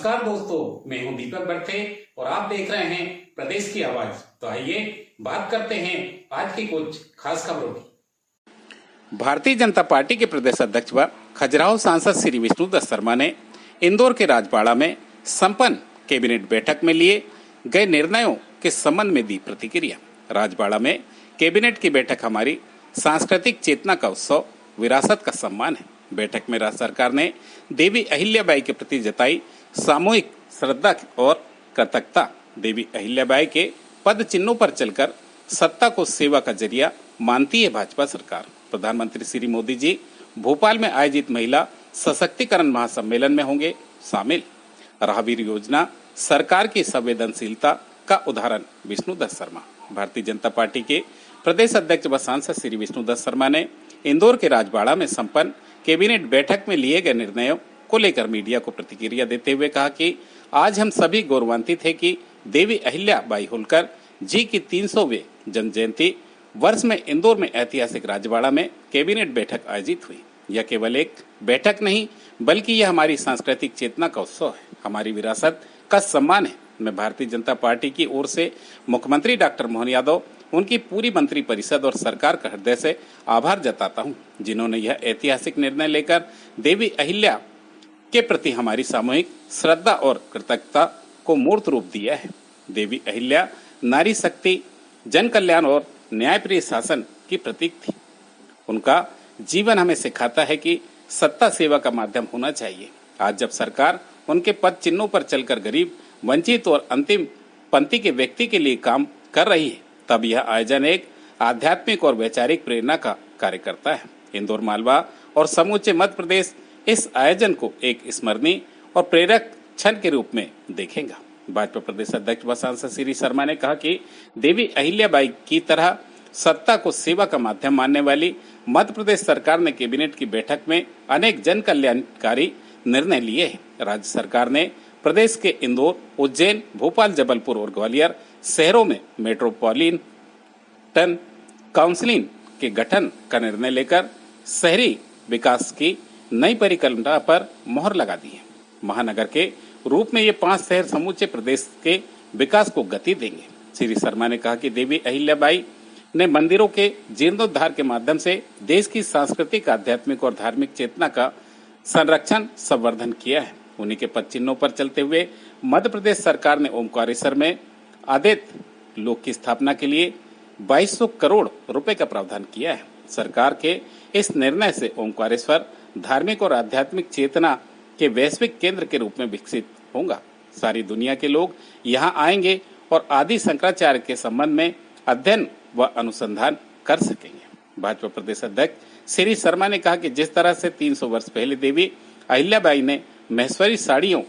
नमस्कार दोस्तों, मैं हूं दीपक बर्थे और आप देख रहे हैं प्रदेश की आवाज। तो आइए बात करते हैं आज की कुछ खास खबरों की। भारतीय जनता पार्टी के प्रदेश अध्यक्ष व खजुराहो सांसद श्री विष्णुदत्त शर्मा ने इंदौर के राजबाड़ा में संपन्न कैबिनेट बैठक में लिए गए निर्णयों के संबंध में दी प्रतिक्रिया। राजबाड़ा में कैबिनेट की बैठक हमारी सांस्कृतिक चेतना का उत्सव, विरासत का सम्मान है। बैठक में राज्य सरकार ने देवी अहिल्याबाई के प्रति जताई सामूहिक श्रद्धा और कृतज्ञता। देवी अहिल्याबाई के पद चिन्हों पर चलकर सत्ता को सेवा का जरिया मानती है भाजपा सरकार। प्रधानमंत्री श्री मोदी जी भोपाल में आयोजित महिला सशक्तिकरण महासम्मेलन में होंगे शामिल। राहवीर योजना सरकार की संवेदनशीलता का उदाहरण, विष्णुदत्त शर्मा। भारतीय जनता पार्टी के प्रदेश अध्यक्ष व सांसद श्री विष्णुदत्त शर्मा ने इंदौर के राजबाड़ा में संपन्न कैबिनेट बैठक में लिए गए निर्णयों को लेकर मीडिया को प्रतिक्रिया देते हुए कहा कि आज हम सभी गौरवान्वित हैं कि देवी अहिल्याबाई होलकर जी की 300वीं जन्म जयंती वर्ष में इंदौर में ऐतिहासिक राजबाड़ा में कैबिनेट बैठक आयोजित हुई। यह केवल एक बैठक नहीं बल्कि यह हमारी सांस्कृतिक चेतना का उत्सव है, हमारी विरासत का सम्मान है। मैं भारतीय जनता पार्टी की ओर से मुख्यमंत्री डॉक्टर मोहन यादव, उनकी पूरी मंत्री परिषद और सरकार का हृदय से आभार जताता हूं, जिन्होंने यह ऐतिहासिक निर्णय लेकर देवी अहिल्या के प्रति हमारी सामूहिक श्रद्धा और कृतज्ञता को मूर्त रूप दिया है। देवी अहिल्या नारी शक्ति, जन कल्याण और न्यायप्रिय शासन की प्रतीक थी। उनका जीवन हमें सिखाता है कि सत्ता सेवा का माध्यम होना चाहिए। आज जब सरकार उनके पद चिन्हों पर चलकर गरीब, वंचित और अंतिम पंक्ति के व्यक्ति के लिए काम कर रही है, तब यह आयोजन एक आध्यात्मिक और वैचारिक प्रेरणा का कार्य करता है। इंदौर, मालवा और समूचे मध्य प्रदेश इस आयोजन को एक स्मरणीय और प्रेरक क्षण के रूप में देखेगा। भाजपा प्रदेश अध्यक्ष व सांसद श्री शर्मा ने कहा कि देवी अहिल्याबाई की तरह सत्ता को सेवा का माध्यम मानने वाली मध्य प्रदेश सरकार ने कैबिनेट की बैठक में अनेक जन कल्याणकारी निर्णय लिए हैं। राज्य सरकार ने प्रदेश के इंदौर, उज्जैन, भोपाल, जबलपुर और ग्वालियर शहरों में मेट्रोपॉलिटन काउंसिल के गठन का निर्णय लेकर शहरी विकास की नई परिकल्पना पर मोहर लगा दी है। महानगर के रूप में ये 5 शहर समूचे प्रदेश के विकास को गति देंगे। श्री शर्मा ने कहा कि देवी अहिल्याबाई ने मंदिरों के जीर्णोद्धार के माध्यम से देश की सांस्कृतिक, आध्यात्मिक और धार्मिक चेतना का संरक्षण, संवर्धन किया है। उन्हीं के पद चिन्हों पर चलते हुए मध्य प्रदेश सरकार ने ओमकारेश्वर में आदित्य लोक की स्थापना के लिए 2200 करोड़ रुपए का प्रावधान किया है। सरकार के इस निर्णय से ओमकारेश्वर धार्मिक और आध्यात्मिक चेतना के वैश्विक केंद्र के रूप में विकसित होगा। सारी दुनिया के लोग यहाँ आएंगे और आदि शंकराचार्य के संबंध में अध्ययन व अनुसंधान कर सकेंगे। भाजपा प्रदेश अध्यक्ष श्री शर्मा ने कहा कि जिस तरह से 300 वर्ष पहले देवी अहिल्याबाई ने महेश्वरी साड़ियों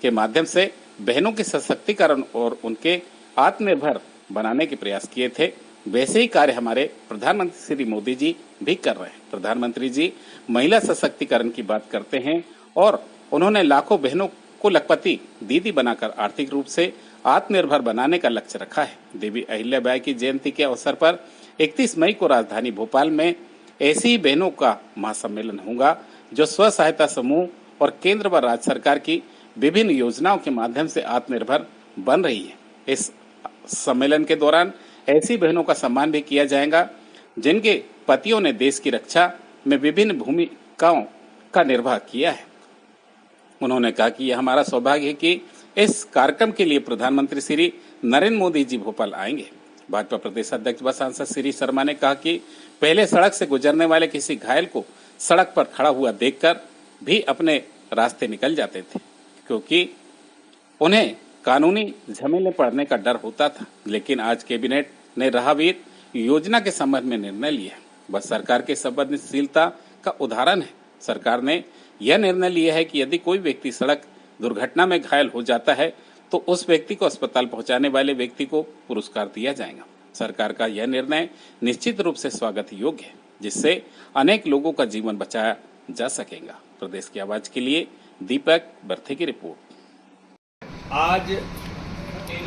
के माध्यम से बहनों के सशक्तिकरण और उनके आत्मनिर्भर बनाने के प्रयास किए थे, वैसे ही कार्य हमारे प्रधानमंत्री श्री मोदी जी भी कर रहे हैं। प्रधानमंत्री जी महिला सशक्तिकरण की बात करते हैं और उन्होंने लाखों बहनों को लखपति दीदी बनाकर आर्थिक रूप से आत्मनिर्भर बनाने का लक्ष्य रखा है। देवी अहिल्याबाई की जयंती के अवसर पर 31 मई को राजधानी भोपाल में ऐसी ही बहनों का महासम्मेलन होगा जो स्व सहायता समूह और केंद्र व राज्य सरकार की विभिन्न योजनाओं के माध्यम से आत्मनिर्भर बन रही है। इस सम्मेलन के दौरान ऐसी बहनों का सम्मान भी किया जाएगा जिनके पतियों ने देश की रक्षा में विभिन्न भूमिकाओं का निर्वाह किया है। उन्होंने कहा कि यह हमारा सौभाग्य है कि इस कार्यक्रम के लिए प्रधानमंत्री श्री नरेंद्र मोदी जी भोपाल आएंगे। भाजपा प्रदेश अध्यक्ष व सांसद श्री शर्मा ने कहा कि पहले सड़क से गुजरने वाले किसी घायल को सड़क पर खड़ा हुआ देखकर भी अपने रास्ते निकल जाते थे, क्योंकि उन्हें कानूनी झमेले पड़ने का डर होता था। लेकिन आज कैबिनेट ने राहवीर योजना के संबंध में निर्णय लिया, वह सरकार की संवेदनशीलता का उदाहरण है। सरकार ने यह निर्णय लिया है कि यदि कोई व्यक्ति सड़क दुर्घटना में घायल हो जाता है तो उस व्यक्ति को अस्पताल पहुंचाने वाले व्यक्ति को पुरस्कार दिया जाएगा। सरकार का यह निर्णय निश्चित रूप से स्वागत योग्य है, जिससे अनेक लोगों का जीवन बचाया जा सकेगा। प्रदेश की आवाज के लिए दीपक बर्थे की रिपोर्ट। आज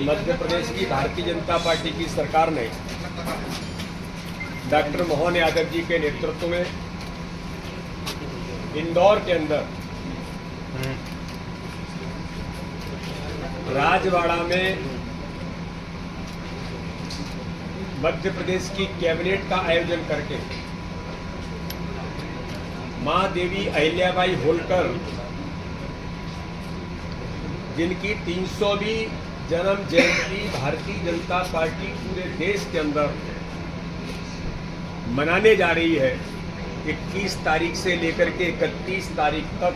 मध्य प्रदेश की भारतीय जनता पार्टी की सरकार ने डॉक्टर मोहन यादव जी के नेतृत्व में इंदौर के अंदर राजवाड़ा में मध्य प्रदेश की कैबिनेट का आयोजन करके मां देवी अहिल्याबाई होलकर, जिनकी 300वीं जन्म जयंती भारतीय जनता पार्टी पूरे देश के अंदर मनाने जा रही है। 21 तारीख से लेकर के 31 तारीख तक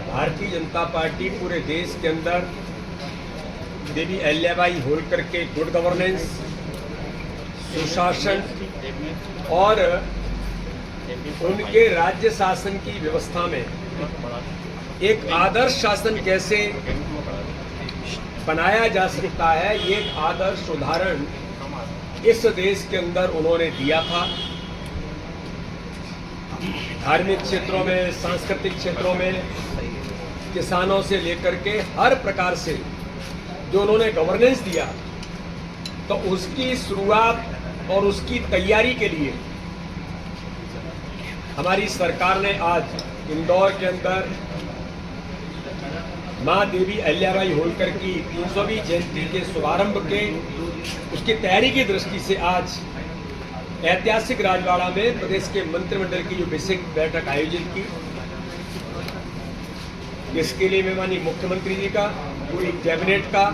भारतीय जनता पार्टी पूरे देश के अंदर देवी अहिल्याबाई होलकर के गुड गवर्नेंस, सुशासन और उनके राज्य शासन की व्यवस्था में एक आदर्श शासन कैसे बनाया जा सकता है, ये एक आदर्श उदाहरण इस देश के अंदर उन्होंने दिया था। धार्मिक क्षेत्रों में, सांस्कृतिक क्षेत्रों में, किसानों से लेकर के हर प्रकार से जो उन्होंने गवर्नेंस दिया, तो उसकी शुरुआत और उसकी तैयारी के लिए हमारी सरकार ने आज इंदौर के अंदर मां देवी अहिल्याबाई होलकर की 300वीं जयंती के शुभारंभ के उसकी तैयारी की दृष्टि से आज ऐतिहासिक राजवाड़ा में प्रदेश के मंत्रिमंडल की जो बेसिक बैठक आयोजित की। इसके लिए मैं माननीय मुख्यमंत्री जी का, पूरी कैबिनेट का,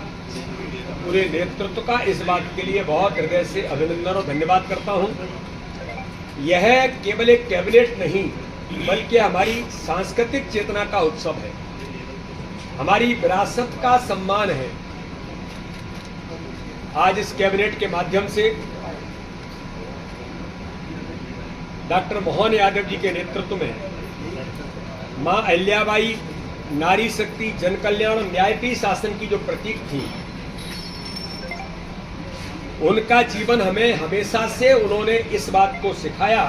पूरे नेतृत्व का इस बात के लिए बहुत हृदय से अभिनंदन और धन्यवाद करता हूं। यह केवल एक कैबिनेट नहीं, बल्कि हमारी सांस्कृतिक चेतना का उत्सव है, हमारी विरासत का सम्मान है। आज इस कैबिनेट के माध्यम से डॉक्टर मोहन यादव जी के नेतृत्व में मां अहिल्याबाई नारी शक्ति, जन कल्याण और न्यायप्रिय शासन की जो प्रतीक थी, उनका जीवन हमें हमेशा से उन्होंने इस बात को सिखाया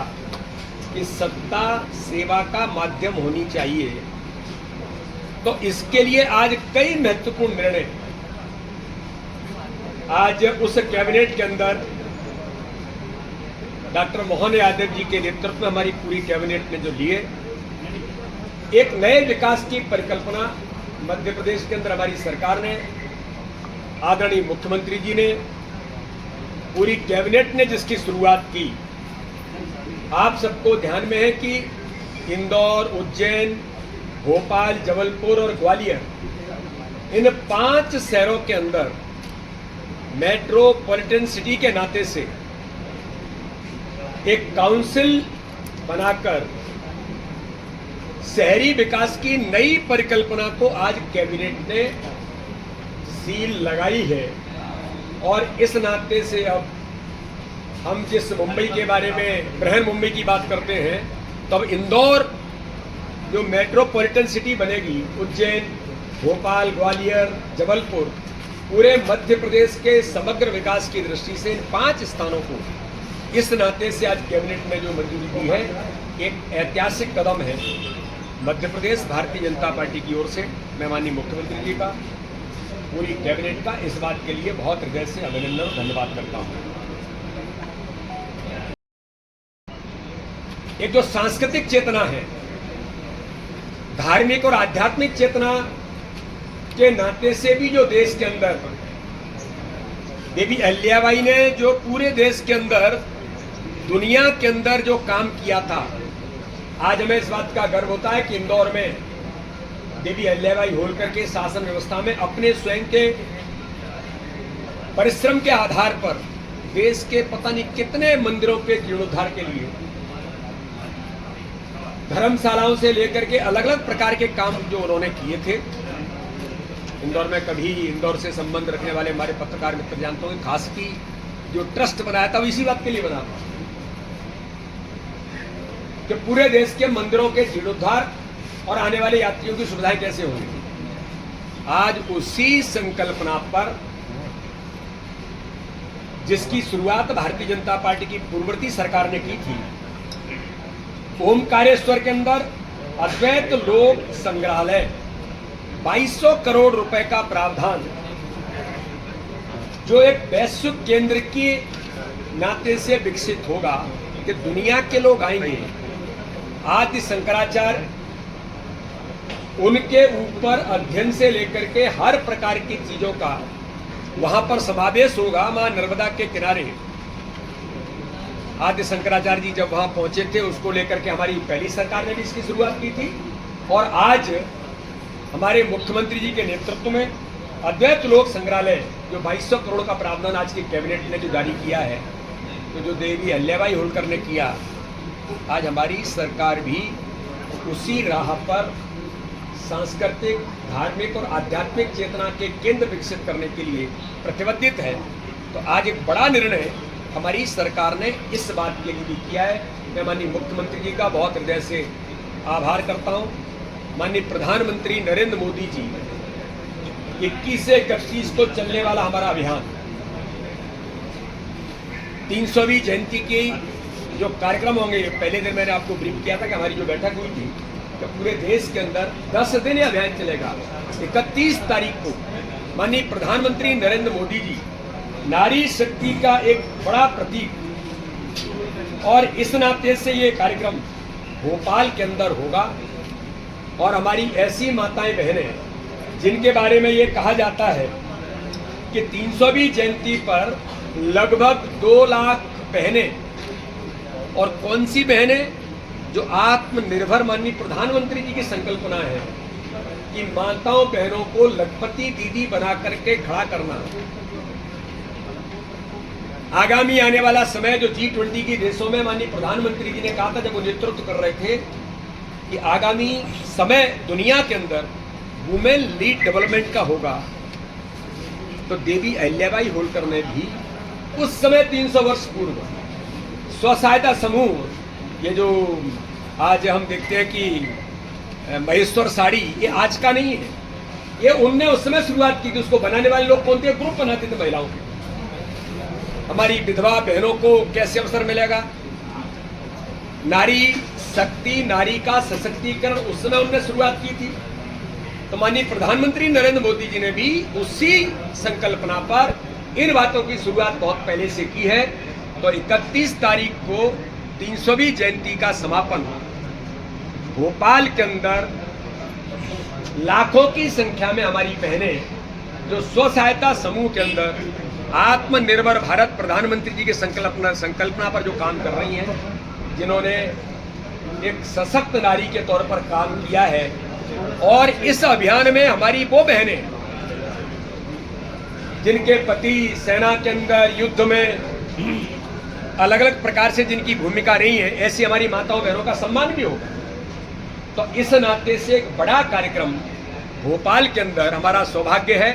कि सत्ता सेवा का माध्यम होनी चाहिए। तो इसके लिए आज कई महत्वपूर्ण निर्णय आज उस कैबिनेट के अंदर डॉक्टर मोहन यादव जी के नेतृत्व में हमारी पूरी कैबिनेट ने जो लिए, एक नए विकास की परिकल्पना मध्य प्रदेश के अंदर हमारी सरकार ने, आदरणीय मुख्यमंत्री जी ने, पूरी कैबिनेट ने जिसकी शुरुआत की। आप सबको ध्यान में है कि इंदौर, उज्जैन, भोपाल, जबलपुर और ग्वालियर, इन 5 शहरों के अंदर मेट्रोपॉलिटन सिटी के नाते से एक काउंसिल बनाकर शहरी विकास की नई परिकल्पना को आज कैबिनेट ने सील लगाई है। और इस नाते से अब हम जिस मुंबई के बारे में, बृहन मुंबई की बात करते हैं, तब इंदौर जो मेट्रोपॉलिटन सिटी बनेगी, उज्जैन, भोपाल, ग्वालियर, जबलपुर, पूरे मध्य प्रदेश के समग्र विकास की दृष्टि से इन 5 स्थानों को इस नाते से आज कैबिनेट ने जो मंजूरी दी है, एक ऐतिहासिक कदम है मध्य प्रदेश भारतीय जनता पार्टी की ओर से। मैं माननीय मुख्यमंत्री जी का, पूरी कैबिनेट का इस बात के लिए बहुत हृदय से अभिनंदन और धन्यवाद करता हूं। एक जो सांस्कृतिक चेतना है, धार्मिक और आध्यात्मिक चेतना के नाते से भी जो देश के अंदर देवी अहिल्याबाई ने जो पूरे देश के अंदर, दुनिया के अंदर जो काम किया था, आज हमें इस बात का गर्व होता है कि इंदौर में देवी अहिल्याबाई होलकर के शासन व्यवस्था में अपने स्वयं के परिश्रम के आधार पर देश के पता नहीं कितने मंदिरों के जीर्णोद्धार के लिए, धर्मशालाओं से लेकर के अलग अलग प्रकार के काम जो उन्होंने किए थे। इंदौर में कभी इंदौर से संबंध रखने वाले हमारे पत्रकार मित्र जानते होंगे, खास की जो ट्रस्ट बनाया था वो इसी बात के लिए बना था कि पूरे देश के मंदिरों के जीर्णोद्धार और आने वाले यात्रियों की सुविधाएं कैसे होंगी। आज उसी संकल्पना पर, जिसकी शुरुआत भारतीय जनता पार्टी की पूर्ववर्ती सरकार ने की थी, ओमकारेश्वर के अंदर अद्वैत लोक संग्रहालय 2200 करोड़ रुपए का प्रावधान, जो एक वैश्विक केंद्र के नाते से विकसित होगा कि दुनिया के लोग आएंगे। आदि शंकराचार्य उनके ऊपर अध्ययन से लेकर के हर प्रकार की चीजों का वहां पर समावेश होगा। मां नर्मदा के किनारे आदि शंकराचार्य जी जब वहां पहुंचे थे, उसको लेकर के हमारी पहली सरकार ने भी इसकी शुरुआत की थी। और आज हमारे मुख्यमंत्री जी के नेतृत्व में अद्वैत लोक संग्रहालय जो 2200 करोड़ का प्रावधान आज की कैबिनेट ने जो जारी किया है, तो जो देवी अहिल्याबाई होलकर ने किया, आज हमारी सरकार भी उसी राह पर सांस्कृतिक, धार्मिक और आध्यात्मिक चेतना के केंद्र विकसित करने के लिए प्रतिबद्धित है। तो आज एक बड़ा निर्णय हमारी सरकार ने इस बात के लिए भी किया है। मैं माननीय मुख्यमंत्री जी का बहुत हृदय से आभार करता हूँ। माननीय प्रधानमंत्री नरेंद्र मोदी जी 21 से 31 को चलने वाला हमारा अभियान 300वीं जयंती की जो कार्यक्रम होंगे, पहले दिन मैंने आपको ब्रीफ किया था कि हमारी जो बैठक हुई थी, तो पूरे देश के अंदर 10 दिन ये अभियान चलेगा। 31 तारीख को माननीय प्रधानमंत्री नरेंद्र मोदी जी नारी शक्ति का एक बड़ा प्रतीक, और इस नाते से ये कार्यक्रम भोपाल के अंदर होगा। और हमारी ऐसी माताएं बहनें जिनके बारे में ये कहा जाता है कि 300वीं जयंती पर लगभग 2 लाख बहनें, और कौन सी बहनें, जो आत्मनिर्भर माननीय प्रधानमंत्री जी की संकल्पना है कि माताओं बहनों को लखपति दीदी बना करके खड़ा करना। आगामी आने वाला समय जो G20 के देशों में माननीय प्रधानमंत्री जी ने कहा था जब वो नेतृत्व कर रहे थे कि आगामी समय दुनिया के अंदर वुमेन लीड डेवलपमेंट का होगा, तो देवी अहिल्याबाई होलकर ने भी उस समय 300 वर्ष पूर्व स्व सहायता समूह, ये जो आज हम देखते हैं कि महेश्वर साड़ी, ये आज का नहीं है, ये उनने उस समय शुरुआत की थी। उसको बनाने वाले लोग कौन थे? ग्रुप बनाते थे महिलाओं के। हमारी विधवा बहनों को कैसे अवसर मिलेगा? नारी शक्ति, नारी का सशक्तिकरण, उस समय उन्होंने शुरुआत की थी। तो माननीय प्रधानमंत्री नरेंद्र मोदी जी ने भी उसी संकल्पना पर इन बातों की शुरुआत बहुत पहले से की है। तो 31 तारीख को 300वीं जयंती का समापन भोपाल के अंदर लाखों की संख्या में हमारी बहनें जो स्व सहायता समूह के अंदर आत्मनिर्भर भारत प्रधानमंत्री जी के संकल्पना पर जो काम कर रही हैं, जिन्होंने एक सशक्त नारी के तौर पर काम किया है। और इस अभियान में हमारी वो बहनें जिनके पति सेना के अंदर युद्ध में अलग अलग प्रकार से जिनकी भूमिका रही है, ऐसी हमारी माताओं बहनों का सम्मान भी होगा। तो इस नाते से एक बड़ा कार्यक्रम भोपाल के अंदर हमारा सौभाग्य है।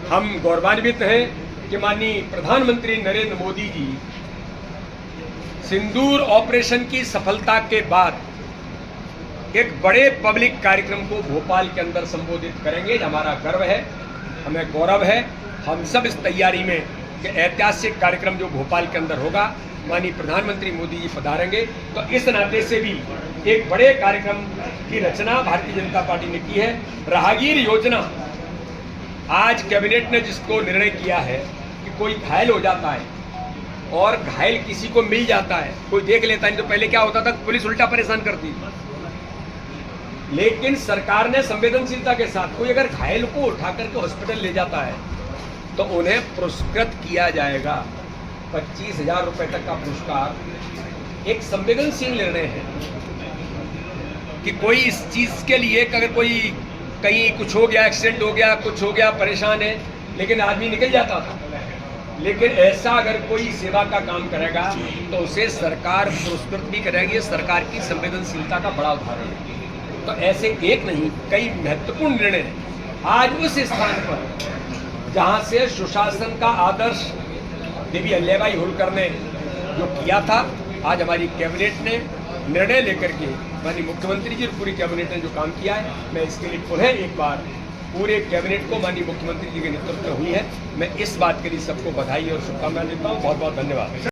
हम गौरवान्वित हैं कि माननीय प्रधानमंत्री नरेंद्र मोदी जी सिंदूर ऑपरेशन की सफलता के बाद एक बड़े पब्लिक कार्यक्रम को भोपाल के अंदर संबोधित करेंगे। हमारा गर्व है, हमें गौरव है। हम सब इस तैयारी में कि ऐतिहासिक कार्यक्रम जो भोपाल के अंदर होगा, माननीय प्रधानमंत्री मोदी जी पधारेंगे। तो इस नाते से भी एक बड़े कार्यक्रम की रचना भारतीय जनता पार्टी ने की है। राहगीर योजना, आज कैबिनेट ने जिसको निर्णय किया है कि कोई घायल हो जाता है और घायल किसी को मिल जाता है, कोई देख लेता है, नहीं तो पहले क्या होता था, पुलिस उल्टा परेशान करती। लेकिन सरकार ने संवेदनशीलता के साथ कोई अगर घायल को उठा करके हॉस्पिटल ले जाता है तो उन्हें पुरस्कृत किया जाएगा। 25,000 रुपए तक का पुरस्कार एक संवेदनशील निर्णय है कि कोई इस चीज के लिए अगर कोई कहीं कुछ हो गया, एक्सीडेंट हो गया, कुछ हो गया, परेशान है, लेकिन आदमी निकल जाता था। लेकिन ऐसा अगर कोई सेवा का काम करेगा तो उसे सरकार पुरस्कृत भी करेगी। सरकार की संवेदनशीलता का बड़ा उदाहरण है। तो ऐसे एक नहीं, कई महत्वपूर्ण निर्णय आज उस स्थान पर जहां से सुशासन का आदर्श देवी अहिल्याबाई होलकर ने जो किया था, आज हमारी कैबिनेट ने निर्णय लेकर के, माननीय मुख्यमंत्री जी और पूरी कैबिनेट ने जो काम किया है, मैं इसके लिए पुनः एक बार पूरे कैबिनेट को माननीय मुख्यमंत्री जी के नेतृत्व में हुई है, मैं इस बात के लिए सबको बधाई और शुभकामनाएं देता हूँ। बहुत बहुत धन्यवाद।